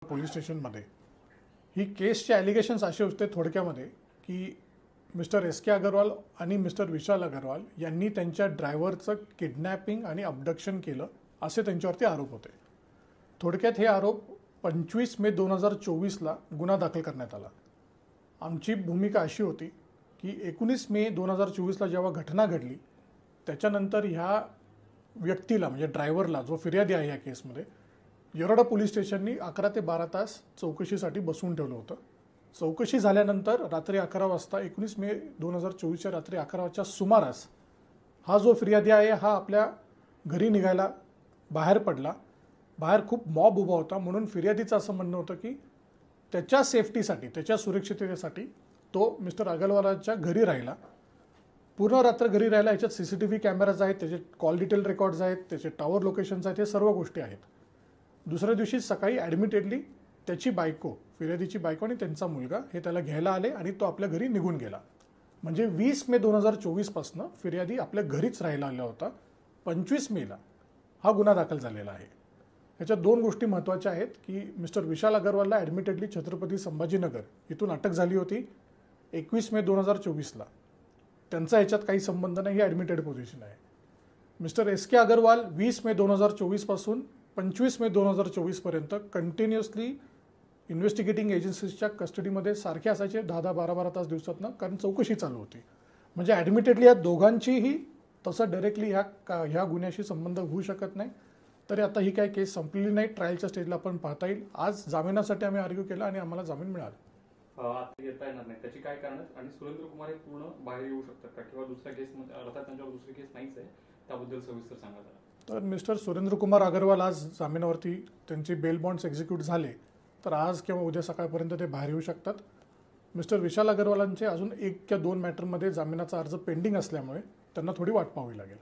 Police स्टेशनमध्ये ही केसचे allegations असे होते थोडक्यामध्ये की मिस्टर एस के अग्रवाल आणि मिस्टर विशाल अग्रवाल यांनी त्यांच्या ड्रायव्हरचं किडनॅपिंग आणि अबडक्शन केलं असे त्यांच्यावरती आरोप होते। थोडक्यात हे आरोप 25 मे 2024ला गुन्हा दाखल करण्यात आला। आमची भूमिका अशी होती की 19 मे 2024ला जेव्हा घटना घडली त्याच्यानंतर ह्या व्यक्तीला म्हणजे ड्रायव्हरला जो फिर्यादी आहे या केसमध्ये येरवडा पोलीस स्टेशननी 11 ते 12 तास चौकशीसाठी बसवून ठेवलं होतं। चौकशी झाल्यानंतर रात्री 11 वाजता 19 मे 2024च्या रात्री 11 वाजच्या सुमारास हा जो फिर्यादी आहे हा आपल्या घरी निघायला बाहेर पडला। बाहेर खूप मॉब उभा होता म्हणून फिर्यादीचं असं म्हणणं होतं की त्याच्या सेफ्टीसाठी त्याच्या सुरक्षिततेसाठी तो मिस्टर अग्रवालांच्या घरी राहिला। पूर्ण रात्र घरी राहिला। याच्यात सीसीटीव्ही कॅमेराज आहेत, त्याचे कॉल डिटेल रेकॉर्ड्स आहेत, त्याचे टॉवर लोकेशन्स आहेत, हे सर्व गोष्टी आहेत। दुसऱ्या दिवशी सकाळी ॲडमिटेडली त्याची बायको फिर्यादीची बायको आणि त्यांचा मुलगा हे त्याला घ्यायला आले आणि तो आपल्या घरी निघून गेला। म्हणजे 20 मे 2024 पासून फिर्यादी आपल्या घरीच राहिला आला होता। 25 मेला हा गुन्हा दाखल झालेला आहे। याच्यात दोन गोष्टी महत्त्वाच्या आहेत की मिस्टर विशाल अग्रवालला ॲडमिटेडली छत्रपती संभाजीनगर इथून अटक झाली होती 21 मे 2024ला। त्यांचा याच्यात काही संबंध नाही, ही ॲडमिटेड पोझिशन आहे। मिस्टर एस के अग्रवाल 20 मे 2024 पासून 25 मे 2024 पर्यंत कंटिन्युअसली इन्व्हेस्टिगेटिंग एजन्सीजच्या कस्टडीमध्ये सारखे असायचे 10-10, 12-12 तास दिवसातनं, कारण चौकशी चालू होती। म्हणजे ॲडमिटेडली या दोघांचीही तसं डायरेक्टली ह्या गुन्ह्याशी संबंध होऊ शकत नाही। तरी आता ही काय केस संपलेली नाही, ट्रायलच्या स्टेजला पण पाहता येईल। आज जामिनासाठी आम्ही आर्ग्यू केला आणि आम्हाला जामीन मिळाला। आता येता येणार नाही त्याची काय कारण आणि सुरेंद्र कुमार हे पूर्ण बाहेर येऊ शकतात का किंवा दुसऱ्या केसमध्ये अर्थात त्यांच्यावर दुसरी केस नाहीच आहे, त्याबद्दल सविस्तर सांगा जरा। तर मिस्टर सुरेंद्र कुमार अग्रवाल आज जामिनावरती त्यांचे बेल बॉन्ड्स एक्झिक्यूट झाले तर आज किंवा उद्या सकाळपर्यंत ते बाहेर येऊ शकतात। मिस्टर विशाल अग्रवालांचे अजून 1 किंवा 2 मॅटरमध्ये जामिनाचा अर्ज पेंडिंग असल्यामुळे त्यांना थोडी वाट पाहावी लागेल।